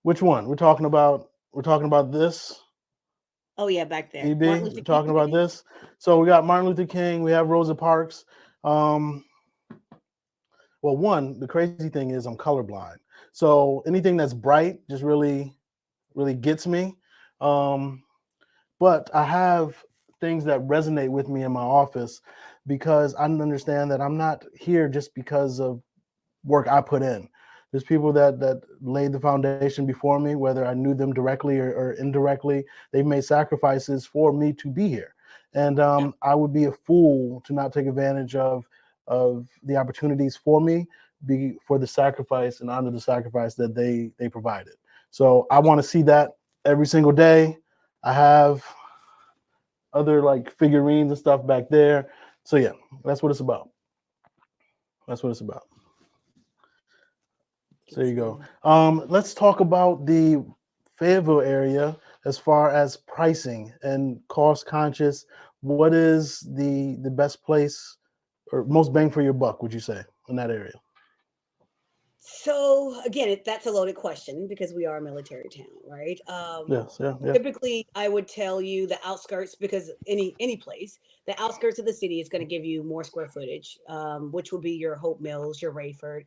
Which one? We're talking about this. Oh yeah, back there. EB, Martin we're Luther talking King. about this. So we got Martin Luther King, we have Rosa Parks. Well, one, the crazy thing is I'm colorblind. So anything that's bright just really, really gets me. But I have things that resonate with me in my office because I understand that I'm not here just because of work I put in. There's people that laid the foundation before me, whether I knew them directly or indirectly. They've made sacrifices for me to be here, and I would be a fool to not take advantage of the opportunities for me, for the sacrifice and honor the sacrifice that they provided. So I want to see that every single day. I have other like figurines and stuff back there. So yeah, that's what it's about. That's what it's about. So there you go. Let's talk about the Fayetteville area as far as pricing and cost conscious. What is the best place or most bang for your buck, would you say, in that area? So again, that's a loaded question because we are a military town, right? Yes, yeah. Typically, I would tell you the outskirts because any place, the outskirts of the city is going to give you more square footage, which will be your Hope Mills, your Rayford,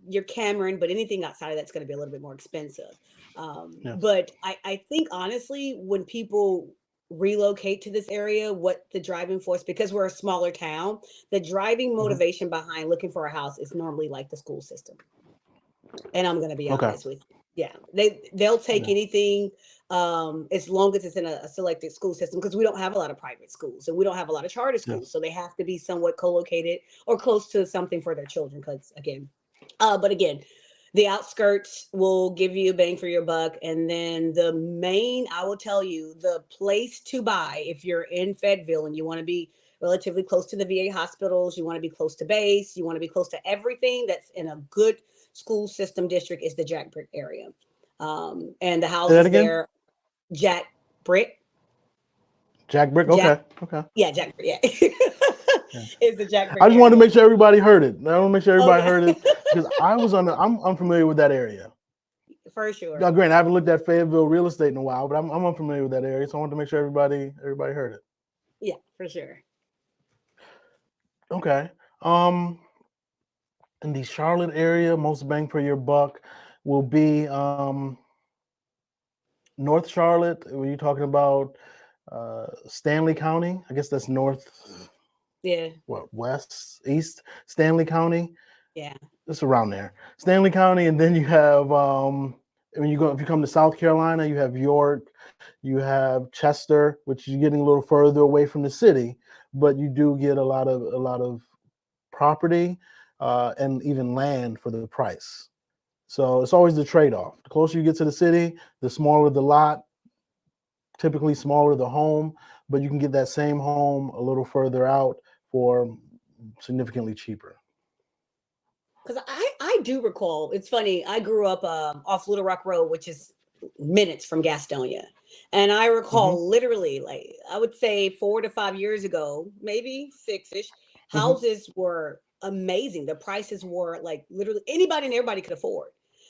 your Cameron, but anything outside of that's going to be a little bit more expensive. Yes. But I think honestly, when people relocate to this area, what the driving force, because we're a smaller town, the driving motivation behind looking for a house is normally like the school system. And I'm going to be Okay. honest with you. Yeah, they'll take anything as long as it's in a selected school system because we don't have a lot of private schools and we don't have a lot of charter schools, Yes. so they have to be somewhat co-located or close to something for their children. Because but again, the outskirts will give you a bang for your buck, and then the main, I will tell you, the place to buy if you're in Fayetteville and you want to be relatively close to the VA hospitals, you want to be close to base, you want to be close to everything that's in a good school system district is the Jack Brick area. And the Say that houses again? there, Jack Brick. Jack Brick. Jack, Okay. yeah, Jack Brick, yeah. Yeah. Is the Jack Brick I just wanted to area. make sure everybody heard it. I want to make sure everybody Okay. heard it because I'm unfamiliar with that area. For sure. Now, granted, I haven't looked at Fayetteville real estate in a while, but I'm unfamiliar with that area, so I wanted to make sure everybody heard it. Yeah, for sure. Okay. In the Charlotte area, most bang for your buck will be North Charlotte. Were you talking about Stanley County? I guess that's north, Yeah, west, east, Stanley County. yeah. It's around there. Stanley County, and then you have if you come to South Carolina, you have York, you have Chester, which is getting a little further away from the city, but you do get a lot of property and even land for the price. So it's always the trade-off. The closer you get to the city, the smaller the lot, typically smaller the home, but you can get that same home a little further out for significantly cheaper. Because I do recall, it's funny, I grew up off Little Rock Road, which is minutes from Gastonia. And I recall literally, like, I would say 4 to 5 years ago, maybe 6-ish, houses were amazing. The prices were like literally anybody and everybody could afford.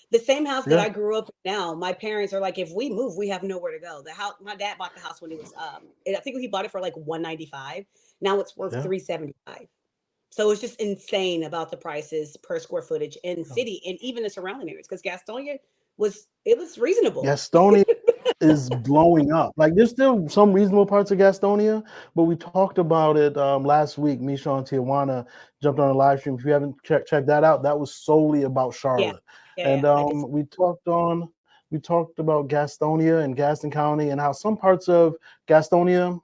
The same house that Yeah. I grew up in now, my parents are like, if we move, we have nowhere to go. The house, my dad bought the house when it was, I think he bought it for like 195. Now it's worth Yeah. 375. So it's just insane about the prices per square footage in city and even the surrounding areas. Because Gastonia it was reasonable. Gastonia is blowing up. Like there's still some reasonable parts of Gastonia, but we talked about it last week. Misha and Tijuana jumped on a live stream. If you haven't checked that out, that was solely about Yeah, Charlotte. yeah, And I just we talked about Gastonia and Gaston County and how some parts of Gastonia,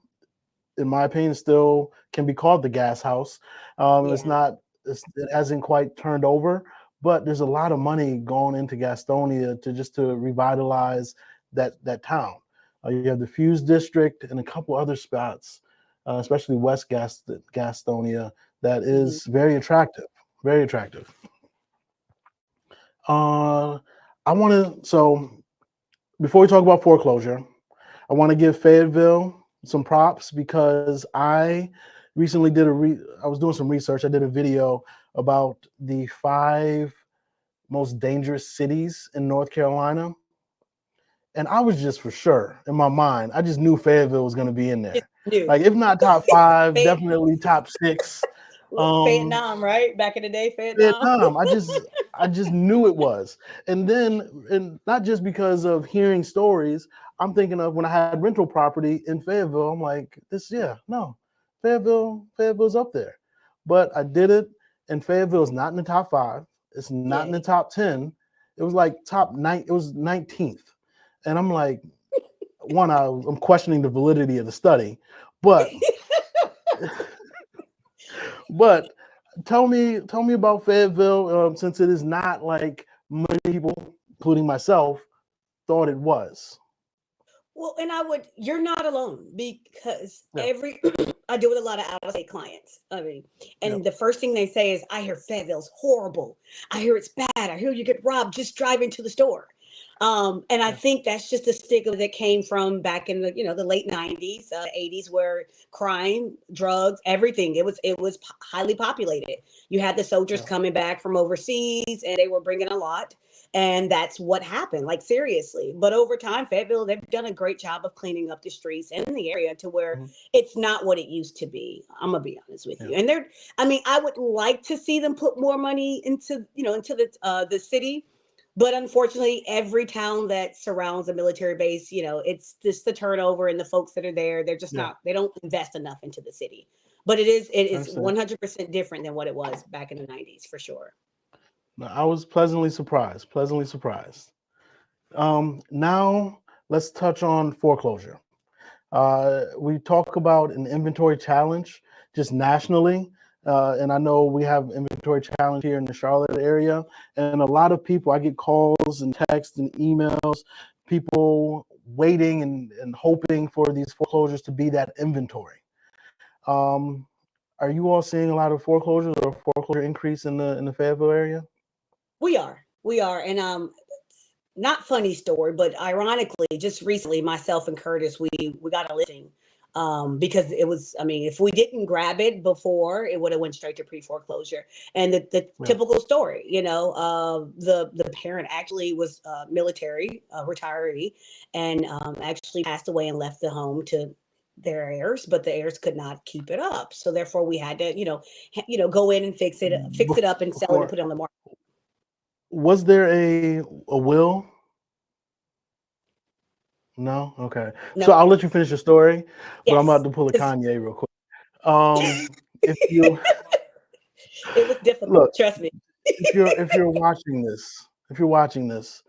in my opinion, still can be called the gas house. It's yeah. not. It hasn't quite turned over, but there's a lot of money going into Gastonia to revitalize that town. You have the Fuse District and a couple other spots, especially West Gastonia, that Mhm. is very attractive. Very attractive. I want to. So before we talk about foreclosure, I want to give Fayetteville some props because I recently I was doing some research. I did a video about the 5 most dangerous cities in North Carolina. And I was just for sure in my mind, I just knew Fayetteville was going to be in Just there. knew. Like, if not top 5, Fayette, definitely top 6. Um, Vietnam, right? Back in the day, Vietnam. Vietnam. I just knew it was. And not just because of hearing stories, I'm thinking of when I had rental property in Fayetteville. I'm like, Fayetteville's up there. But I did it, and Fayetteville's not in the top 5. It's not in the Yay. top 10. It was like top 9. It was 19th. And I'm like, I'm questioning the validity of the study, but but tell me about Fayetteville, since it is not like many people, including myself, thought it was. Well, and you're not alone because Yeah. I deal with a lot of out of state clients. I mean, Yep. and the first thing they say is, I hear Fayetteville's horrible. I hear it's bad. I hear you get robbed just driving to the store. And I Yeah. think that's just a stigma that came from back in the late 90s, 80s, where crime, drugs, everything, it was highly populated. You had the soldiers Yeah. coming back from overseas and they were bringing a lot. And that's what happened, like seriously. But over time, Fayetteville, they've done a great job of cleaning up the streets and in the area to where Mhm. it's not what it used to be. I'm gonna be honest with you. Yeah. And I would like to see them put more money into the city. But unfortunately, every town that surrounds a military base, it's just the turnover and the folks that are there. They're just Yeah. not. They don't invest enough into the city. But it is Understand. 100% different than what it was back in the 90s, for sure. No, I was pleasantly surprised. Pleasantly surprised. Now let's touch on foreclosure. We talk about an inventory challenge just nationally. And I know we have inventory challenge here in the Charlotte area. And a lot of people, I get calls and texts and emails, people waiting and hoping for these foreclosures to be that inventory. Um, are you all seeing a lot of foreclosures or foreclosure increase in the Fayetteville area? We are, and not funny story, but ironically, just recently, myself and Curtis, we got a listing, because it was. I mean, if we didn't grab it before, it would have went straight to pre-foreclosure. And the Yeah. typical story, the parent actually was military, retiree, and actually passed away and left the home to their heirs, but the heirs could not keep it up. So therefore, we had to, go in and fix it up and sell it and Before, put it on the market. was there a will? No? Okay. So No, I'll let you finish your story, but I'm about yes, to pull a 'cause Kanye real quick. If you it was difficult. look, Trust me. if you're watching this,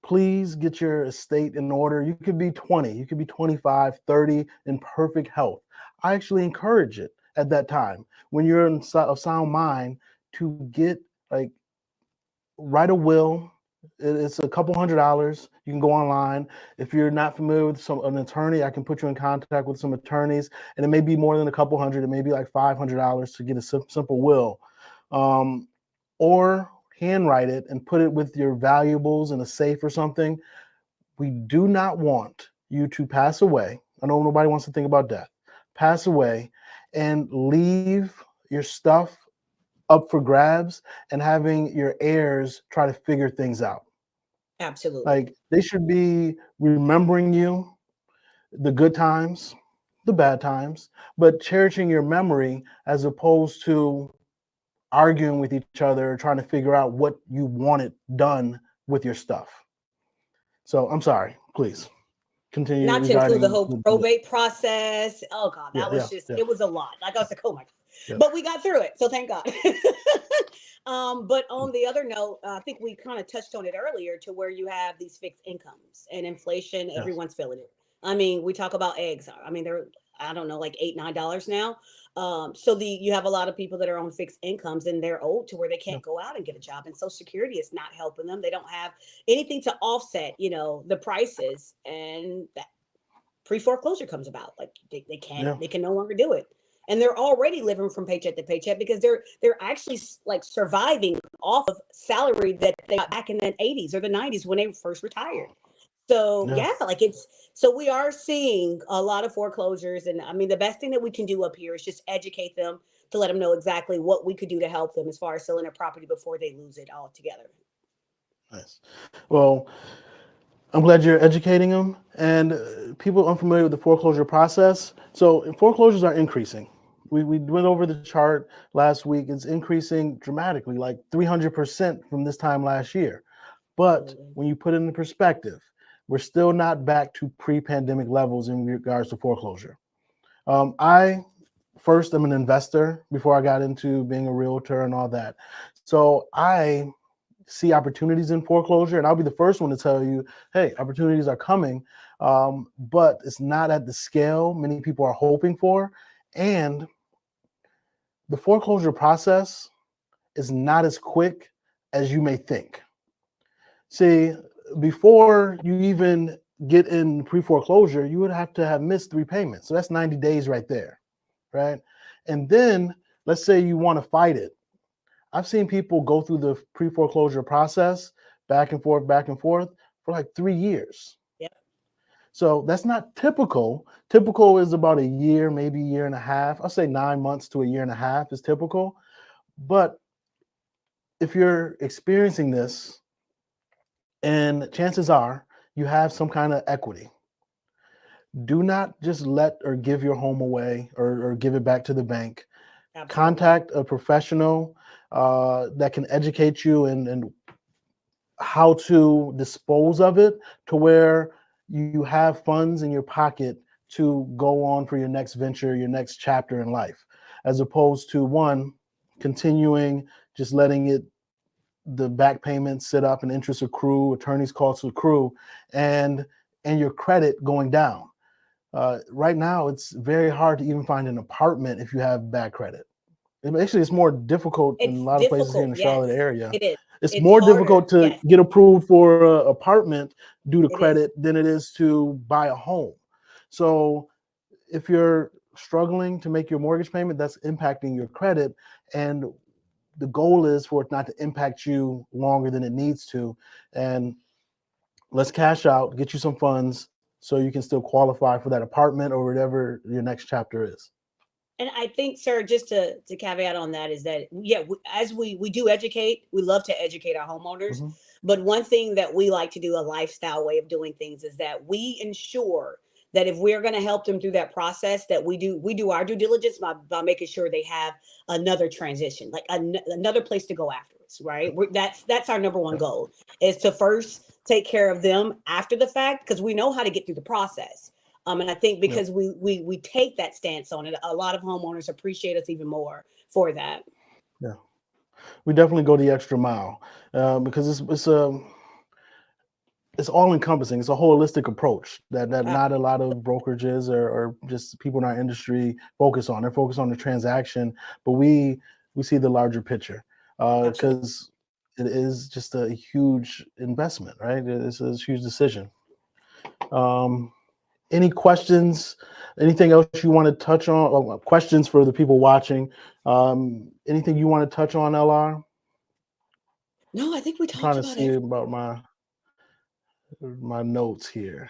please get your estate in order. You could be 20, you could be 25, 30 in perfect health. I actually encourage it at that time when you're of sound mind to get, like, write a will. It's a couple $100s. You can go online. If you're not familiar with an attorney, I can put you in contact with some attorneys, and it may be more than a couple hundred. It may be like $500 to get a simple will, or handwrite it and put it with your valuables in a safe or something. We do not want you to pass away. I know nobody wants to think about death. Pass away and leave your stuff up for grabs and having your heirs try to figure things out. Absolutely. Like, they should be remembering you, the good times, the bad times, but cherishing your memory as opposed to arguing with each other, trying to figure out what you wanted done with your stuff. So I'm sorry, please continue Not to include the regarding. whole probate process. Oh God, Yeah, that yeah, was just, yeah, it was a lot. Like I was like, oh my God. yeah. But we got through it. So thank God. But on the other note, I think we kind of touched on it earlier to where you have these fixed incomes and inflation, Yes. everyone's feeling it. I mean, we talk about eggs. I mean, they're, I don't know, like $8, $9 now. So you have a lot of people that are on fixed incomes and they're old to where they Yeah. can't go out and get a job. And Social Security is not helping them. They don't have anything to offset, the prices. And that pre-foreclosure comes about. Like they can't, Yeah. they can no longer do it. And they're already living from paycheck to paycheck because they're actually like surviving off of salary that they got back in the 80s or the 90s when they first retired. So Yeah. yeah, like so we are seeing a lot of foreclosures. And I mean, the best thing that we can do up here is just educate them to let them know exactly what we could do to help them as far as selling a property before they lose it altogether. Nice. Well, I'm glad you're educating them and people unfamiliar with the foreclosure process. So foreclosures are increasing. We went over the chart last week. It's increasing dramatically, like 300% from this time last year. But Absolutely. when you put it in perspective, we're still not back to pre-pandemic levels in regards to foreclosure. I first am an investor before I got into being a realtor and all that. So I see opportunities in foreclosure, and I'll be the first one to tell you, hey, opportunities are coming, but it's not at the scale many people are hoping for. And the foreclosure process is not as quick as you may think. See, before you even get in pre-foreclosure, you would have to have missed 3 payments. So that's 90 days right there, right? And then let's say you want to fight it. I've seen people go through the pre-foreclosure process back and forth for like 3 years. Yep. So that's not typical. Typical is about a year, maybe a year and a half. I'll say 9 months to a year and a half is typical. But if you're experiencing this, and chances are you have some kind of equity, do not just let or give your home away or give it back to the bank. Absolutely. Contact a professional that can educate you and how to dispose of it to where you have funds in your pocket to go on for your next venture, your next chapter in life, as opposed to one, continuing just letting it, the back payments sit up and interest accrue, attorney's costs accrue, and your credit going down. Right now, it's very hard to even find an apartment if you have bad credit. Actually, it's more difficult in a It's lot of places here in difficult. the Yes, Charlotte area. it is. It's It's more harder. difficult to Yes, get approved for an apartment due to it is. credit than it is to buy a home. So if you're struggling to make your mortgage payment, that's impacting your credit. And the goal is for it not to impact you longer than it needs to. And let's cash out, get you some funds so you can still qualify for that apartment or whatever your next chapter is. And I think, sir, just to caveat on that is that, yeah, as we do educate, we love to educate our homeowners. Mhm. But one thing that we like to do, a lifestyle way of doing things, is that we ensure that if we're going to help them through that process, that we do our due diligence by making sure they have another transition, like another place to go afterwards, right? That's our number one Yep. goal, is to first take care of them after the fact, because we know how to get through the process. And I think Yep. because we take that stance on it, a lot of homeowners appreciate us even more for that. Yeah. We definitely go the extra mile because it's all encompassing. It's a holistic approach that Uh, not a lot of brokerages or just people in our industry focus on. They're focused on the transaction, but we see the larger picture Absolutely. because it is just a huge investment, right? It's a huge decision. Um, any questions? Anything else you want to touch on? Questions for the people watching? Anything you want to touch on, LR? I'm No, I think we trying talked to about see everything. about my notes here.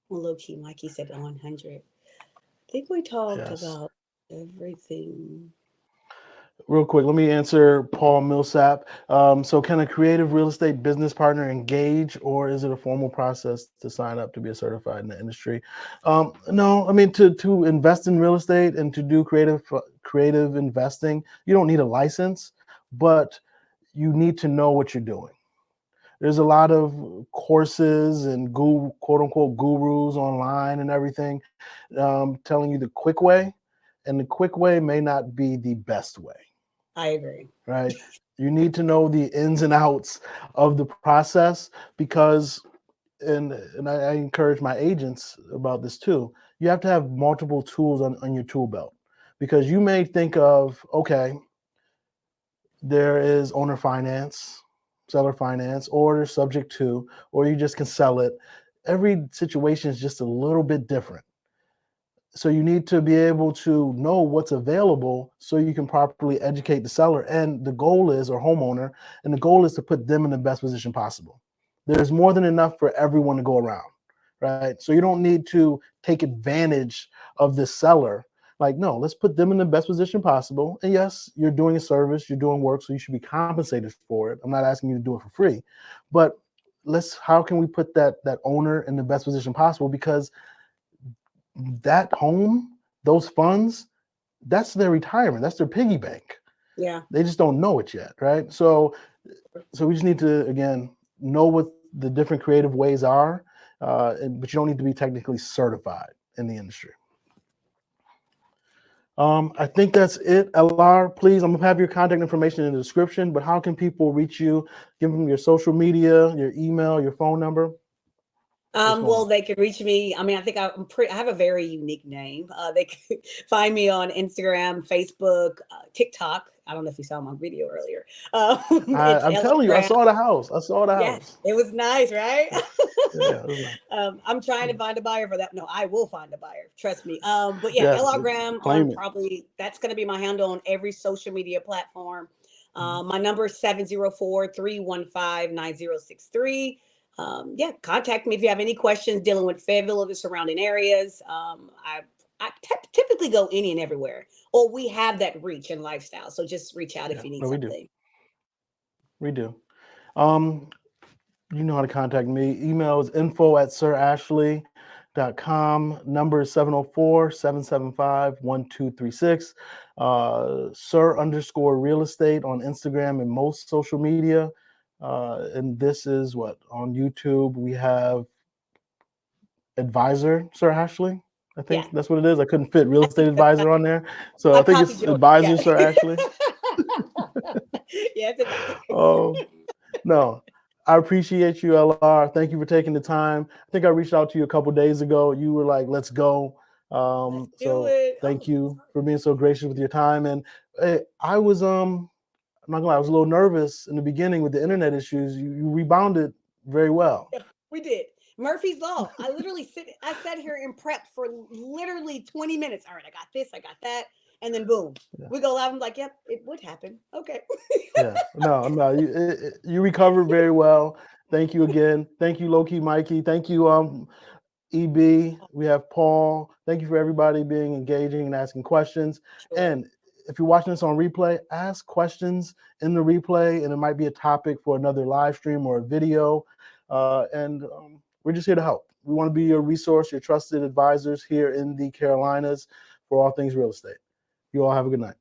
Well, low key, Mikey said 100. I think we talked Yes. about everything. Real quick, let me answer Paul Millsap. So can a creative real estate business partner engage, or is it a formal process to sign up to be a certified in the industry? No, I mean, to invest in real estate and to do creative investing, you don't need a license, but you need to know what you're doing. There's a lot of courses and quote unquote gurus online and everything telling you the quick way, and the quick way may not be the best way. I agree. Right? You need to know the ins and outs of the process because, and I encourage my agents about this too, you have to have multiple tools on your tool belt, because you may think of, okay, there is owner finance, seller finance, or there's subject to, or you just can sell it. Every situation is just a little bit different. So you need to be able to know what's available so you can properly educate the seller. And the goal is, or homeowner, and the goal is to put them in the best position possible. There's more than enough for everyone to go around, right? So you don't need to take advantage of the seller. Like, no, let's put them in the best position possible. And yes, you're doing a service, you're doing work, so you should be compensated for it. I'm not asking you to do it for free, but how can we put that owner in the best position possible? Because that home, those funds, that's their retirement, that's their piggy bank. Yeah. They just don't know it yet, right? So we just need to, again, know what the different creative ways are, but you don't need to be technically certified in the industry. I think that's it. LR, please, I'm gonna have your contact information in the description, but how can people reach you? Give them your social media, your email, your phone number. Well, they can reach me. I mean, I think I have a very unique name. They can find me on Instagram, Facebook, TikTok. I don't know if you saw my video earlier. I'm telling you, I saw the house. Yes, it was nice, right? Yeah, it was nice. I'm trying to find a buyer for that. No, I will find a buyer. Trust me. But yeah, Yes, LR Graham claim on it. probably that's going to be my handle on every social media platform. My number is 704-315-9063. Yeah, contact me if you have any questions dealing with Fayetteville or the surrounding areas. I typically go any and everywhere, or we have that reach and lifestyle. So just reach out if you need something. We do. You know how to contact me. Email is info@sirashley.com. Number is 704-775-1236. Sir_real estate on Instagram and most social media. And this is what on YouTube we have advisor Sir Ashley. I think that's what it is. I couldn't fit real estate advisor on there, so I think it's advisor Sir Ashley. Yeah, no, I appreciate you, LR. Thank you for taking the time. I think I reached out to you a couple days ago. You were like, "Let's go." Thank you for being so gracious with your time. And I was I'm not gonna lie, I was a little nervous in the beginning with the internet issues. You rebounded very well. Yeah, we did. Murphy's Law. I sat here and prepped for literally 20 minutes. All right, I got this, I got that. And then boom, we go live. I'm like, yep, it would happen. Okay. No, you recovered very well. Thank you again. Thank you, Low-Key Mikey. Thank you, EB. We have Paul. Thank you for everybody being engaging and asking questions. Sure. And if you're watching this on replay, ask questions in the replay, and it might be a topic for another live stream or a video. And we're just here to help. We want to be your resource, your trusted advisors here in the Carolinas for all things real estate. You all have a good night.